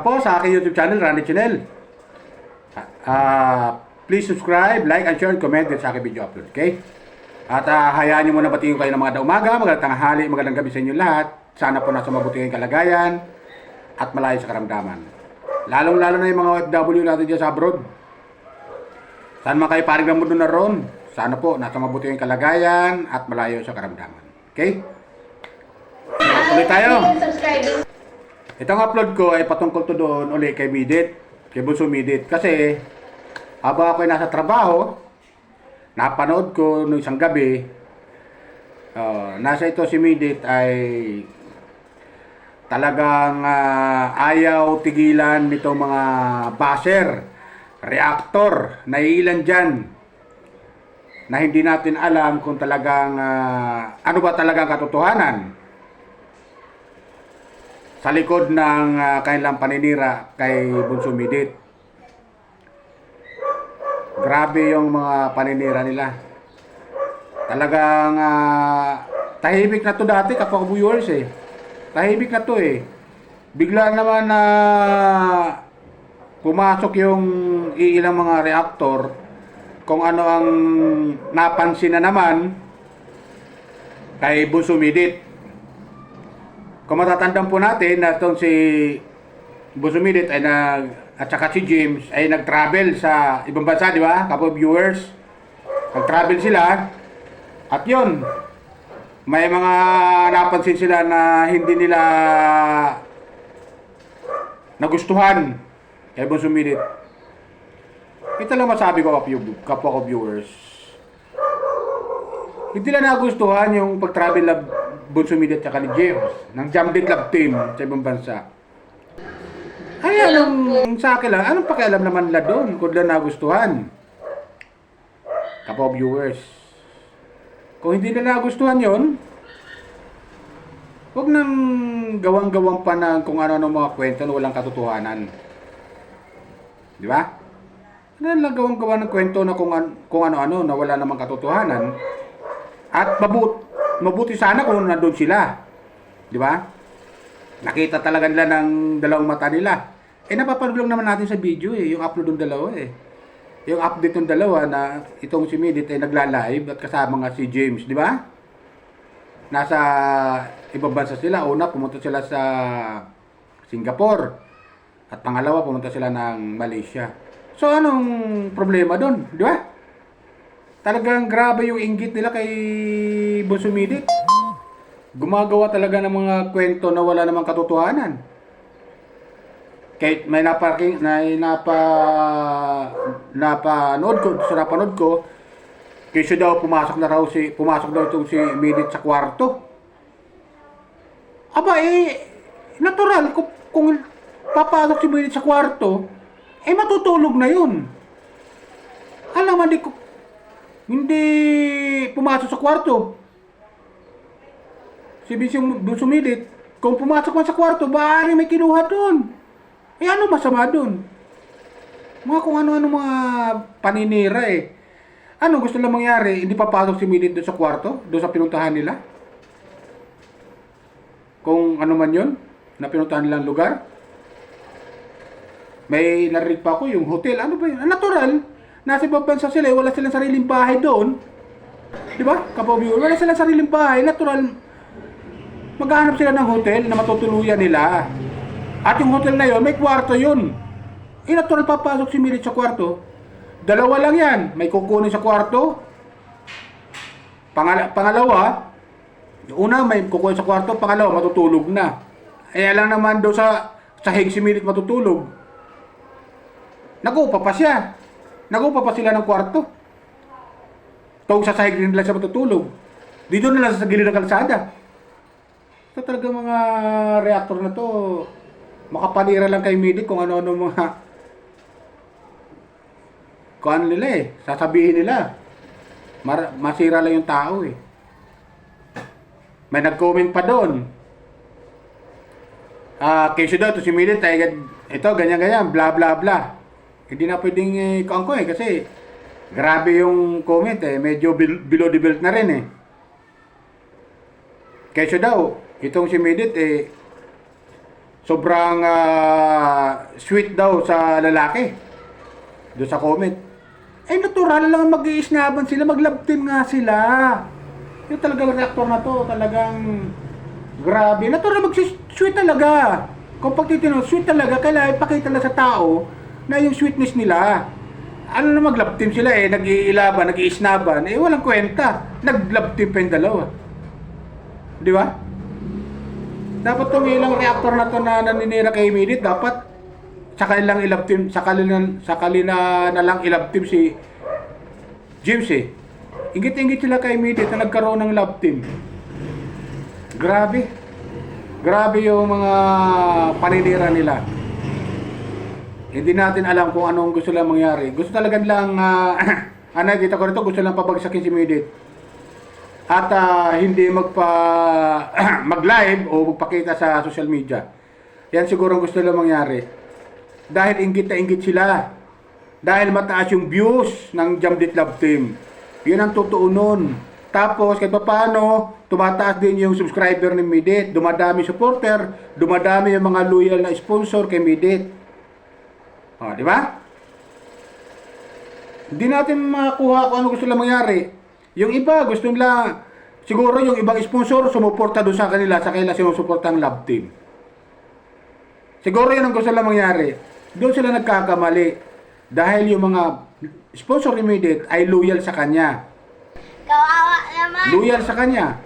po sa aking YouTube channel, Randy Channel. Please subscribe, like, and share, and comment din sa aking video upload, okay? At hayaan nyo muna batiin kayo ng mga umaga, magandang tanghali, magandang gabi sa inyo lahat. Sana po nasa mabuti kayong kalagayan at malayo sa karamdaman. Lalong-lalo na yung mga OFW natin dyan sa abroad. Saan man kayo paring ng mundo na ron, sana po nasa mabuti kayong kalagayan at malayo sa karamdaman. Okay? Tuloy tayo. Itong upload ko ay patungkol to doon uli kay Midit, kay Bunso Midit. Kasi habang ako ay nasa trabaho, napanood ko noong isang gabi, nasa ito si Midit ay talagang ayaw tigilan nitong mga basher, reactor, na ilan dyan na hindi natin alam kung talagang ano ba talagang katotohanan sa likod ng kanilang paninira kay Bunso Midit. Grabe yung mga paninira nila. Talagang tahimik na to dati kapag viewers eh. Tahimik na to eh. Bigla naman na pumasok yung ilang mga reactor kung ano ang napansin na naman kay Bunso Midit. Kung matatandaan po natin na itong si Bunso Midit ay at saka si James ay nag-travel sa ibang bansa, di ba? Kapag viewers, nag-travel sila at yun, may mga napansin sila na hindi nila nagustuhan kay Bunso Midit. Ito lang masabi ko kapwa ko viewers. Hindi lang nagustuhan yung pag-travel na Bunso Midit at ni James ng Jamdit Love Team sa ibang bansa. Ay, sa akin lang, anong pakialam naman nila doon kung lang nagustuhan? Kapwa viewers. Kung hindi nila nagustuhan yon, huwag nang gawang-gawang pa ng kung ano-ano mga kwento na walang katotohanan. Di ba? Ano lang gawang-gawa ng kwento na kung ano-ano na wala namang katotohanan. At mabuti sana kung nandun sila. Di ba? Nakita talaga nila ng dalawang mata nila. Napapanood lang naman natin sa video yung upload ng dalawa eh. Yung update ng dalawa na itong si Midit ay nagla-live at kasama nga si James, di ba? Nasa ibang bansa sila. Una, pumunta sila sa Singapore. At pangalawa, pumunta sila ng Malaysia. So, anong problema doon? Di ba? Talagang grabe yung inggit nila kay Bunso Midit. Gumagawa talaga ng mga kwento na wala namang katotohanan. Kahit may napanood ko, kasi daw pumasok daw itong si Midit sa kwarto. Aba natural kung papasok si Midit sa kwarto, matutulog na yun. Alam mo, hindi pumasok sa kwarto. Si Bunso Midit, kung pumasok man sa kwarto, baka may kinuha doon. Ano masama doon? Mga kung ano-ano mga paninira eh. Ano gusto lang mangyari? Hindi papasok si Midit doon sa kwarto? Doon sa pinuntahan nila? Kung ano man yun, na pinuntahan nilang lugar? May narinig pa ako yung hotel. Ano ba yun? Natural. Nasa ibang bansa sila, wala silang sariling bahay doon. Di ba? Kapag wala silang sariling bahay, natural. Maghahanap sila ng hotel na matutuluyan nila. At yung hotel na yon, may kwarto yun. Natural papasok si Midit sa kwarto. Dalawa lang yan. May kukunin sa kwarto. Pangalawa, una may kukunin sa kwarto. Pangalawa, matutulog na. Alam naman daw sa sahig si Midit matutulog. Nagupa pa siya. Nagupa pa sila ng kwarto. Kung sa sahig rin nila siya matutulog. Dito na lang sa gilid ng kalsada. So talaga mga reactor na to, makapanira lang kay Midit kung ano-ano mga kung ano nila eh, sasabihin nila. Masira lang yung tao eh. May nag-comment pa doon. Kasi daw to si Midit ay ito ganyan-ganyan, bla bla bla. Hindi na pwedeng ikaw ko eh kasi grabe yung comment eh, medyo below the belt na rin eh. Kasi daw itong si Midit sobrang sweet daw sa lalaki. Doon sa comment. Eh, natural lang mag-iisnaban sila, mag-love team nga sila. Yung talagang reactor na to, talagang grabe. Natural mag-sweet talaga. Kung pagtitino, sweet talaga, kailangan ipakita lang sa tao na yung sweetness nila. Ano na mag-love team sila eh, nag-iilaban, nag-iisnaban, eh walang kwenta. Nag-love team pa yung dalawa. Di ba? Dapat tong ilang reactor na to na naninira kay Midit, dapat sa kanilang i-love team, sa kanila na lang i-love team si James eh. Ingit-ingit sila kay Midit na nagkaroon ng love team. Grabe. Grabe yung mga paninira nila. Hindi natin alam kung anong gusto lang mangyari. Gusto talaga lang, kita ko rito, gusto lang pabagsakin si Midit. At hindi mag-live o magpakita sa social media. Yan siguro ang gusto lang mangyari. Dahil inggit na inggit sila. Dahil mataas yung views ng Jamdit Love Team. Yun ang totoo nun. Tapos kahit paano, tumataas din yung subscriber ni Midit. Dumadami supporter, dumadami yung mga loyal na sponsor kay Midit. O, di ba? Hindi natin makuha kung ano gusto lang mangyari. Yung iba, gusto nila, siguro yung ibang sponsor, sumuporta doon sa kanila sinusuporta ang Love Team. Siguro yun ang gusto lang mangyari. Doon sila nagkakamali. Dahil yung mga sponsor ni Midit ay loyal sa kanya. Kawawa naman. Loyal sa kanya.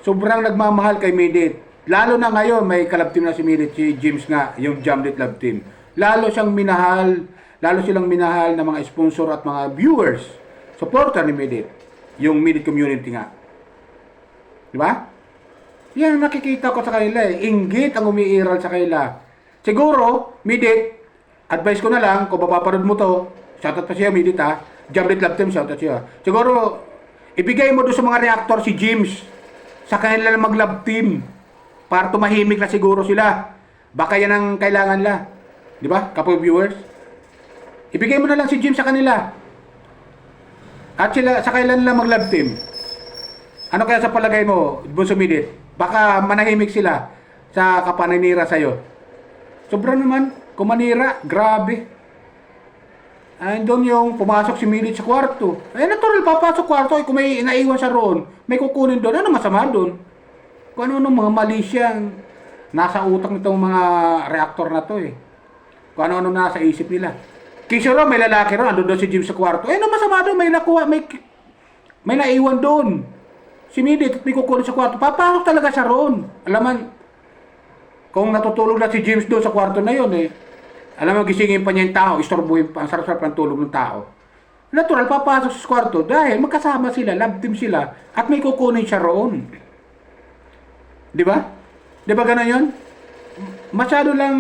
Sobrang nagmamahal kay Midit. Lalo na ngayon, may kalab team na si Midit, si James nga, yung Jamdit Love Team. Lalo silang minahal ng mga sponsor at mga viewers, supporter ni Midit. Yung Midit community nga. Di ba? Yan nakikita ko sa kanila eh. Inggit ang umiiral sa kanila. Siguro, Midit, advice ko na lang, kung mapapanood mo to, shoutout pa siya, Midit ha. Jamdit Love Team, shoutout siya. Siguro, ibigay mo doon sa mga reactor si James sa kanila na mag-love team para tumahimik na siguro sila. Baka yan ang kailangan nila. Di ba, kapag viewers? Ibigay mo na lang si James sa kanila. At sila, sa kailan nila mag-love team. Ano kaya sa palagay mo, Bunso Midit? Baka manahimik sila sa kapaninira sa'yo. Sobra naman, kumanira, grabe. Ay, doon yung pumasok si Midit sa kwarto. Ay, natural, papasok kwarto. Ay, kung may naiwan siya roon, may kukunin doon. Ano masama doon? Kung ano mga mali siyang nasa utak nitong mga reactor na to eh. Kung ano nasa isip nila. Kisyo ro, may lalaki ro, andun doon si Jim sa kwarto. Eh, ano masama doon? May nakuha, may naiwan doon. Si Midit at may kukunin sa kwarto. Papasok talaga siya roon. Alaman, kung natutulog na si James doon sa kwarto na yun eh, alam mo, gisingin pa niya yung tao, istorbuhin pa, ang sarap-sarap ng tulog ng tao. Natural, papasok sa kwarto dahil magkasama sila, love team sila, at may kukunin siya roon. Di ba? Di ba gano'n yun? Masyado lang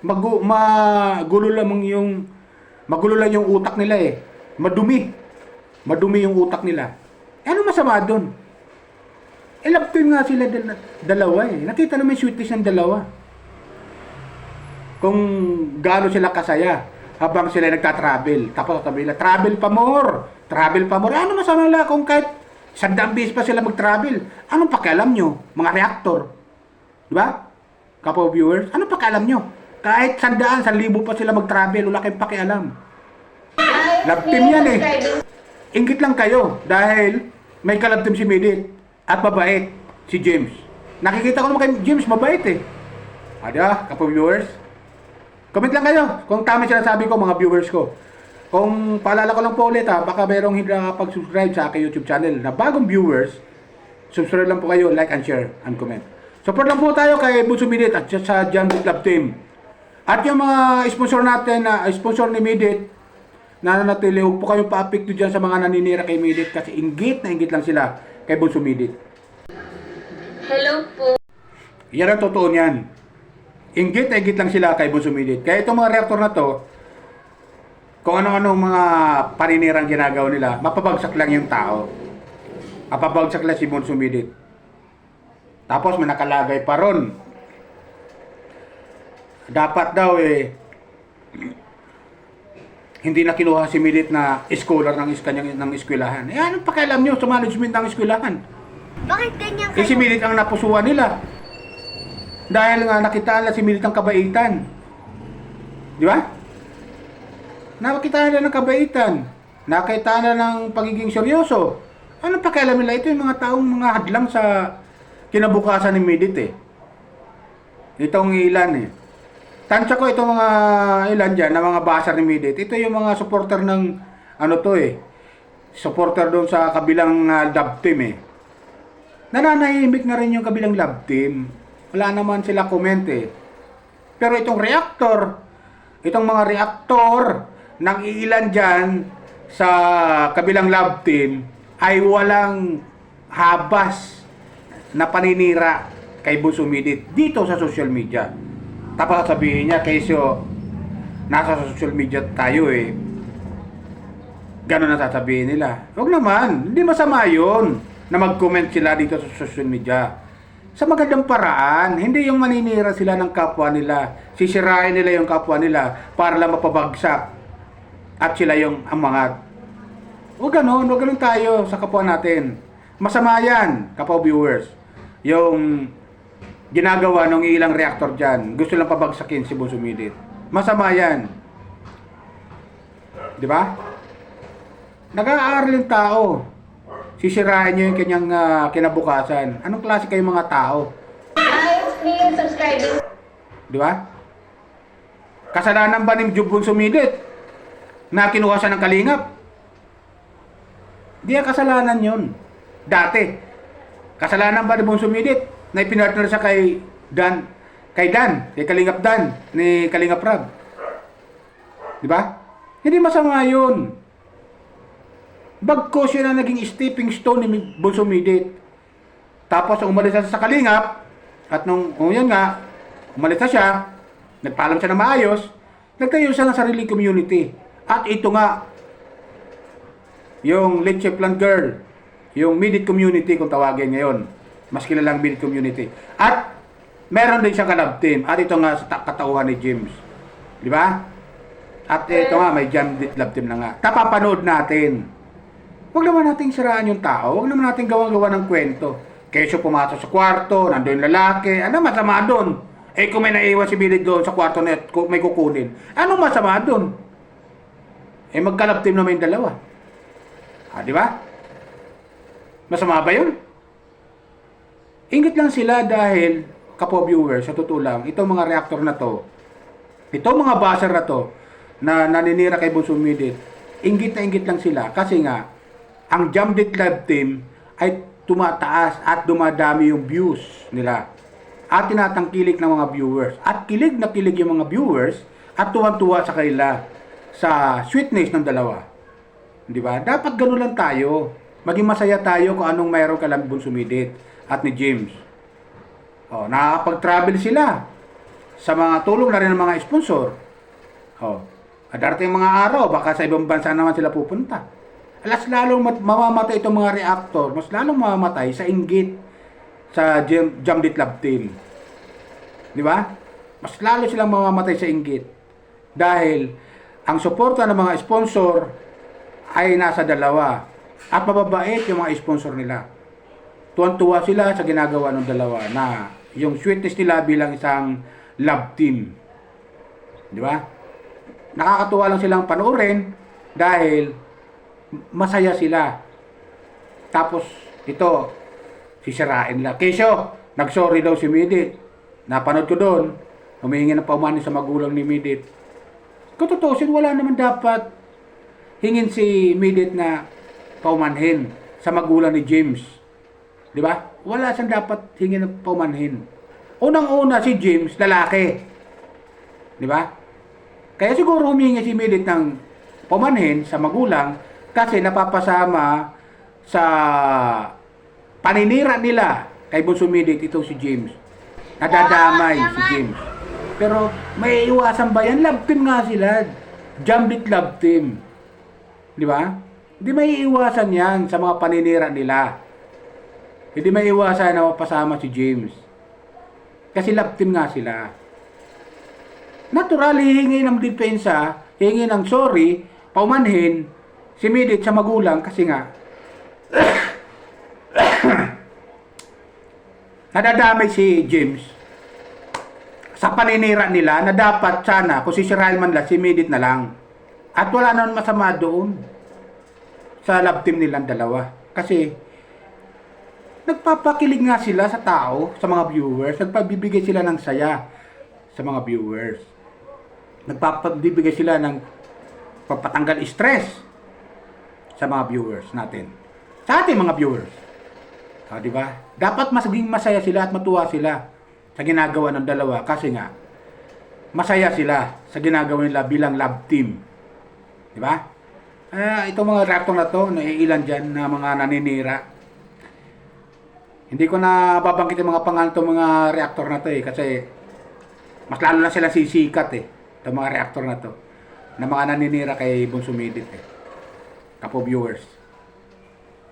magulo lang yung utak nila eh. Madumi yung utak nila. Eh, ano masama doon? Eh, love team nga sila dalawa eh. Nakita naman yung sweetness ng dalawa. Kung gaano sila kasaya habang sila nagta-travel. Tapos sabi nila, travel pa more. Ano masama nila kung kahit 100 beses pa sila mag-travel? Anong pakialam nyo, mga reactor? Diba? Kapo viewers, anong pakialam nyo? Kahit 100, 1,000 pa sila mag-travel, wala kayong pakialam. Love team yan eh. Inggit lang kayo dahil may kalab team si Midit at mabait si James. Nakikita ko naman kay James, mabait eh. Diba, kapo viewers? Comment lang kayo kung tama sila sabi ko, mga viewers ko. Kung paalala ko lang po ulit baka merong hindi nakapag-subscribe sa aking YouTube channel na bagong viewers, subscribe lang po kayo, like and share and comment. Support lang po tayo kay Bunso Midit at sa Jamdit Love Team. At yung mga sponsor natin, sponsor ni Midit, na nanatili, huwag po kayong pa-apekto dyan sa mga naninira kay Midit kasi inggit na inggit lang sila kay Bunso Midit. Hello po. Yan ang totoo niyan. Inggit na inggit lang sila kay Bunso Midit. Kaya itong mga reactor na to, kung ano-ano mga paninirang ginagawa nila, mapabagsak lang yung tao. Mapabagsak lang si Bunso Midit. Tapos may nakalagay pa ron. Dapat daw hindi na kinuha si Midit na scholar ng eskwelahan. Eh, anong pakialam nyo sa management ng eskwelahan? Bakit ganyan Eh, si kayo? Midit ang napusuan nila. Dahil nga nakitaan na si Militang kabaitan. Di ba? Nakitaan na ng kabaitan. Nakitaan na ng pagiging seryoso. Anong pakialam nila? Ito yung mga taong mga hadlang sa kinabukasan ni Midit eh. Itong ilan eh. Tansya ko itong mga ilan dyan, na mga basar ni Midit. Ito yung mga supporter ng ano to eh. Supporter doon sa kabilang love team eh. Nananahimik na rin yung kabilang love team. Wala naman sila comment eh. Pero itong reactor, itong mga reactor ng ilan dyan sa kabilang love team ay walang habas na paninira kay Bunso Midit dito sa social media. Tapos sabihin niya, Kesyo, nasa social media tayo eh. Gano'n na sasabihin nila. Huwag naman, hindi masama yun na mag-comment sila dito sa social media. Sa magandang paraan, hindi yung maninira sila ng kapwa nila. Sisirain nila yung kapwa nila para lang mapabagsak at sila yung amangat. Huwag ganun tayo sa kapwa natin. Masama yan, kapwa viewers. Yung ginagawa ng ilang reactor dyan, gusto lang pabagsakin si Bunso Midit. Masama yan. Di ba? Nag-aaral yung tao. Sisirain nyo yung kanyang kinabukasan. Anong klase kayong mga tao? Million subscribers. Di ba? Kasalanan ba ni Bunso Midit na kinuha siya ng kalingap? Di kasalanan yun. Dati. Kasalanan ba ni Bunso Midit na ipinartner siya kay Kalingap Dan, ni Kalingap Rab? Di ba? Hindi masama yun. Bagkos yun ang naging stepping stone ni Bunso Midit. Tapos umalis siya sa Kalingap, at nung yan nga, umalis na siya, nagpaalam siya na maayos, nagtayo siya ng sariling community. At ito nga, yung Leche Plant Girl, yung Midit community kung tawagin ngayon. Mas kilalang Midit community. At meron din siyang ka-love team. At ito nga sa katauhan ni James. Di ba? At ito nga, may Jamdit love team na nga. Tapapanood natin. Huwag naman nating siraan yung tao. Huwag naman nating gawa-gawa ng kwento. Kesyo pumasok sa kwarto, nandun yung lalaki. Ano masama doon? Eh kung may naiwan si Billy doon sa kwarto na may kukunin. Anong masama doon? Eh magka-love team naman yung dalawa. Di ba? Masama ba yun? Ingit lang sila dahil, kapwa viewers, sa totoo lang, itong mga reactor na to, itong mga buzzer na to, na naninira kay Bunso Midit, ingit na ingit lang sila. Kasi nga, ang Jamdit Love Team ay tumataas at dumadami yung views nila. At tinatangkilik ng mga viewers. At kilig na kilig yung mga viewers at tuwan-tuwa sa kanila sa sweetness ng dalawa. Di ba? Dapat gano'n lang tayo. Maging masaya tayo kung anong mayroon ka lang Bunso Midit at ni James. Nakakapag-travel sila sa mga tulong na rin ng mga sponsor. At darating mga araw, baka sa ibang bansa naman sila pupunta. Alas lalong mamamatay itong mga reactor, mas lalong mamamatay sa inggit sa Jamdit Love Team. Di ba? Mas lalo silang mamamatay sa inggit. Dahil ang suporta ng mga sponsor ay nasa dalawa. At mababait yung mga sponsor nila. Tuwan-tuwa sila sa ginagawa ng dalawa na yung sweetness nila bilang isang love team. Di ba? Nakakatuwa lang silang panoorin dahil masaya sila. Tapos ito, sisirain nila. Kesyo, nagsorry daw si Midit. Napanood ko doon, humihingi ng paumanhin sa magulang ni Midit. Kung tutusin, wala naman dapat hingin si Midit na paumanhin sa magulang ni James. Di ba? Wala siyang dapat hingin ng paumanhin. Unang-una si James, lalaki. Di ba? Kaya siguro humingi si Midit ng paumanhin sa magulang kasi napapasama sa paninira nila kay Bunso Midit itong si James. Nadadamay si James. Pero may iwasan ba yan? Love team nga sila. Jamdit love team. Di ba? Hindi may iwasan yan sa mga paninira nila. Hindi may iwasan na mapasama si James. Kasi love team nga sila. Natural, hihingi ng depensa, hihingi ng sorry, paumanhin, si Midit sa magulang kasi nga nadadamay si James sa paninira nila na dapat sana kung sisirain man lang, si Midit na lang. At wala naman masama doon sa love team nilang dalawa. Kasi nagpapakilig nga sila sa tao, sa mga viewers. Nagpabibigay sila ng saya sa mga viewers. Nagpapabibigay sila ng papatanggal stress sa mga viewers natin. Sa ating mga viewers. Di ba? Dapat maging masaya sila at matuwa sila sa ginagawa ng dalawa kasi nga masaya sila sa ginagawa nila bilang love team. Di ba? Itong mga reactor na to, naiilan dyan na mga naninira. Hindi ko na babanggit yung mga pangalan itong mga reactor na to kasi mas lalo na sila sisikat itong mga reactor na to na mga naninira kay Bunso Midit Kapo viewers.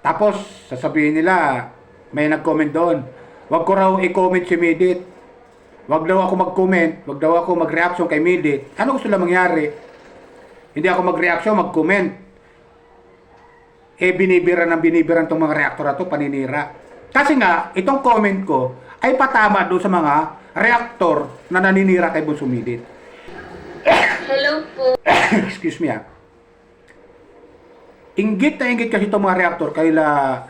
Tapos sasabihin nila, may nag-comment doon, wag ko raw i-comment si Midit. Wag daw ako mag-comment, wag daw ako mag-reaction kay Midit. Ano gusto lang mangyari? Hindi ako mag-reaction, mag-comment. Binibiran itong mga reactor na to, paninira. Kasi nga, itong comment ko ay patama doon sa mga reactor na naninira kay Bunso Midit. Hello po. Excuse me Inggit na inggit kasi itong mga reactor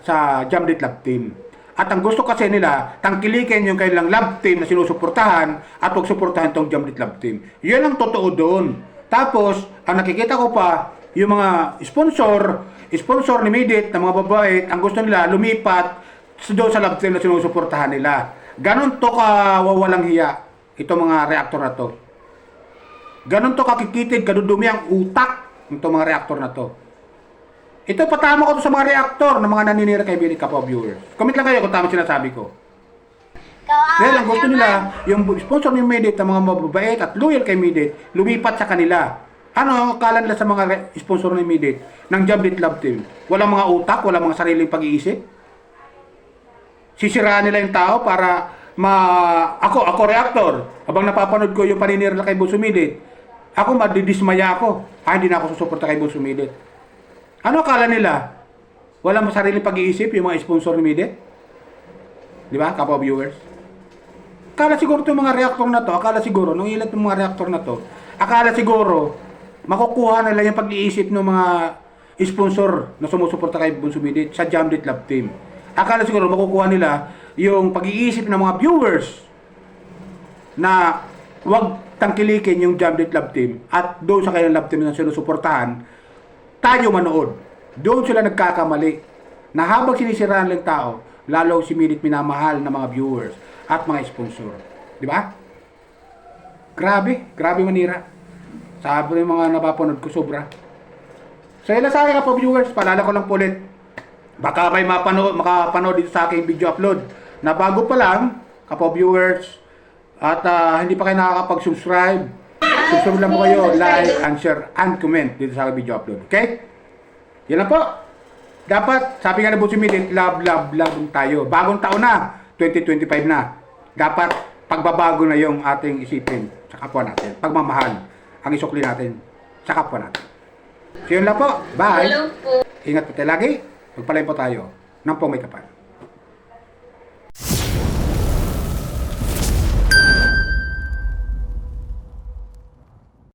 sa Jamdit Love Team. At ang gusto kasi nila, tangkilikin yung kailang love team na sinusuportahan at huwag suportahan itong Jamdit Love Team. Yan ang totoo doon. Tapos, ang nakikita ko pa, yung mga sponsor ni Midit na mga babae, ang gusto nila lumipat doon sa love team na sinusuportahan nila. Ganon to kawawalang hiya itong mga reactor na to. Ganon to kakikitid, kadudumi ang utak nitong mga reactor na to. Ito patama ko to sa mga reactor na mga naninira kay Midit Kapo viewers. Comment lang kayo kung tama sinasabi ko. Dahil ang gusto nila, yung sponsor ni Midit na mga mababait at loyal kay Midit, lumipat sa kanila. Ano ang akala nila sa mga sponsor ni Midit ng Jamdit Love Team? Walang mga utak, walang mga sariling pag-iisip? Sisiraan nila yung tao para ako reactor. Habang napapanood ko yung paninira kay Bunso Midit, ako madidismaya ako. Hindi na ako susuporta kay Bunso Midit. Ano akala nila? Walang sariling pag-iisip yung mga sponsor ni Midit? Di ba, Kapo viewers? Akala siguro itong mga reactor na to, nung ilan itong mga reactor na to, akala siguro, makukuha nila yung pag-iisip ng mga sponsor na sumusuporta kay Bunso Midit sa Jamdit Love Team. Akala siguro makukuha nila yung pag-iisip ng mga viewers na wag tangkilikin yung Jamdit Love Team at doon sa kanilang love team na sinusuportahan, tayo manood. Doon sila nagkakamali na habang sinisiraan ng tao, lalo si Midit minamahal ng mga viewers at mga sponsor. Di ba? Grabe manira. Sabi ng mga napapanood ko, sobra. So yun lang sa akin Kapo viewers, paalala ko lang po ulit. Baka may makapanood dito sa aking video upload na bago pa lang, Kapo viewers, at hindi pa kayo nakakapag-subscribe, subscribe lang po kayo, like, and share, and comment dito sa aking video upload. Okay? Yan lang po. Dapat, sabi nga na Bunso Midit, love tayo. Bagong taon na, 2025 na. Dapat, pagbabago na yung ating isipin sa kapwa natin. Pagmamahal ang isukli natin sa kapwa natin. So yun lang po. Bye. Hello po. Ingat po tayo lagi. Magpalain po tayo ng pumikapan.